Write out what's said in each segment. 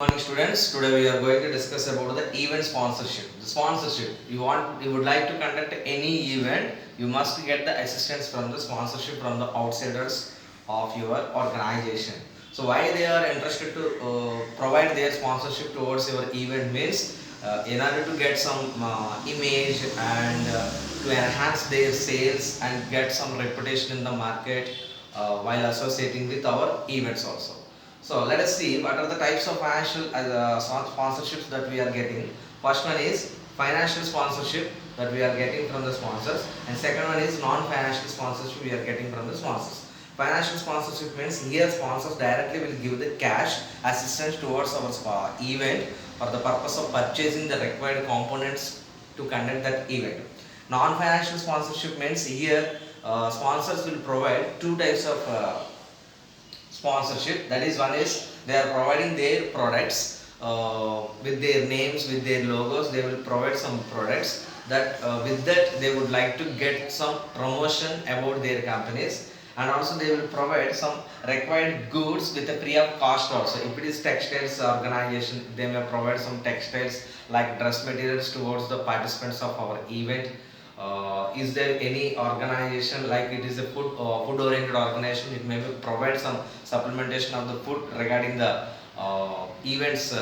Good morning students. Today we are going to discuss about the event sponsorship. The sponsorship. You would like to conduct any event, you must get the assistance from the sponsorship from the outsiders of your organization. So why they are interested to provide their sponsorship towards your event means in order to get some image and to enhance their sales and get some reputation in the market while associating with our events also. So let us see what are the types of financial sponsorships that we are getting. First one is financial sponsorship that we are getting from the sponsors, and second one is non-financial sponsorship we are getting from the sponsors. Financial sponsorship means here sponsors directly will give the cash assistance towards our event for the purpose of purchasing the required components to conduct that event. Non-financial sponsorship means here sponsors will provide two types of sponsorship. That is, one is they are providing their products with their names, with their logos. They will provide some products that with that they would like to get some promotion about their companies, and also they will provide some required goods with a free of cost also. If it is textiles organization, they may provide some textiles like dress materials towards the participants of our event. Is there any organization like it is a food oriented organization, it may provide some supplementation of the food regarding the events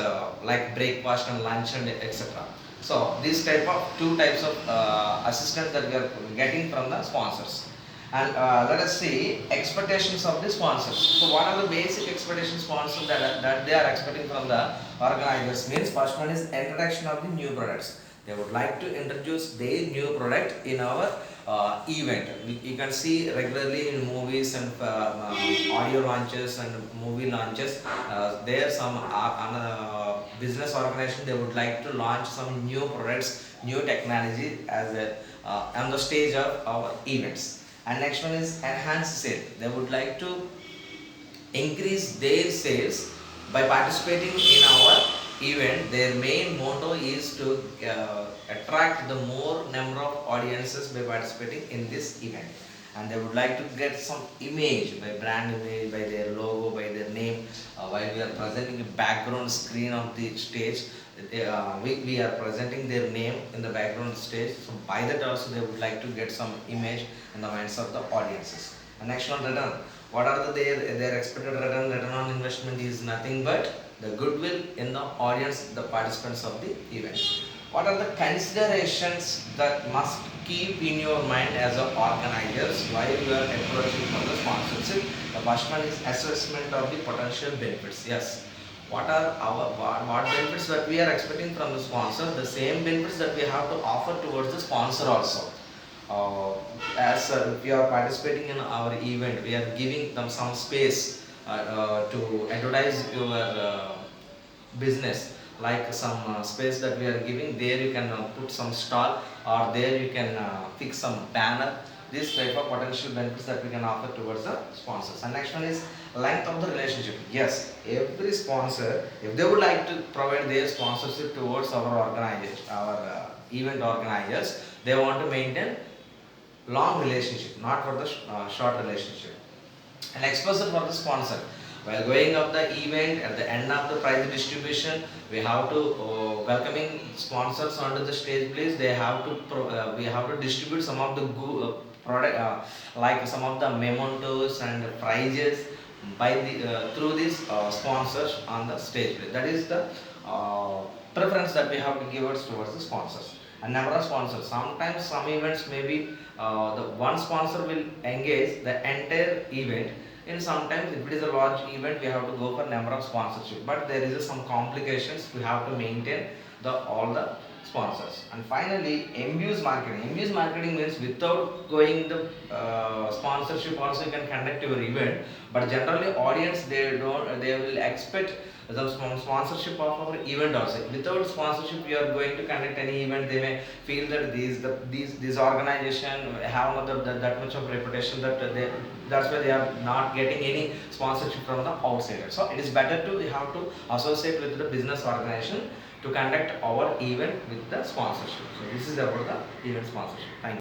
like breakfast and lunch and etc. So this type of two types of assistance that we are getting from the sponsors. And let us see expectations of the sponsors. So what are the basic expectations sponsors that they are expecting from the organizers means, first one is introduction of the new products. They would like to introduce their new product in our event. You can see regularly in movies and audio launches and movie launches, there some business organization they would like to launch some new products, new technology as a on the stage of our events. And next one is enhanced sale. They would like to increase their sales by participating in our event. Their main motto is to attract the more number of audiences by participating in this event, and they would like to get some image by brand image, by their logo, by their name. While we are presenting a background screen on the stage, we are presenting their name in the background stage, so by that also they would like to get some image in the minds of the audiences. And next one, return. What are their expected return? Return on investment is nothing but the goodwill in the audience, the participants of the event. What are the considerations that must keep in your mind as an organizers while you are approaching for the sponsorship? The first one is assessment of the potential benefits. Yes, what benefits that we are expecting from the sponsor? The same benefits that we have to offer towards the sponsor also. As if you are participating in our event, we are giving them some space to advertise your business, like some space that we are giving. There you can put some stall, or there you can fix some banner. This type of potential benefits that we can offer towards the sponsors. And next one is length of the relationship. Yes, every sponsor, if they would like to provide their sponsorship towards our organization, our event organizers, they want to maintain long relationship, not for the short relationship. And exposure for the sponsor. While going up the event, at the end of the prize distribution, we have to welcoming sponsors onto the stage. Please, they have to we have to distribute some of the product like some of the mementos and prizes by the through these sponsors on the stage. That is the preference that we have to give us towards the sponsors. And number of sponsors. Sometimes some events maybe the one sponsor will engage the entire event. In sometimes if it is a large event, we have to go for number of sponsorship. But there is some complications. We have to maintain the all the sponsors. And finally, MU's marketing. MU's marketing means without going the sponsorship also you can conduct your event. But generally, audience they will expect the sponsorship of our event also. Without sponsorship, you are going to conduct any event, they may feel that these organization have not that much of reputation that that's why they are not getting any sponsorship from the outsider. So it is better to we have to associate with the business organization to conduct our event with the sponsorship. So this is about the event sponsorship. Thank you.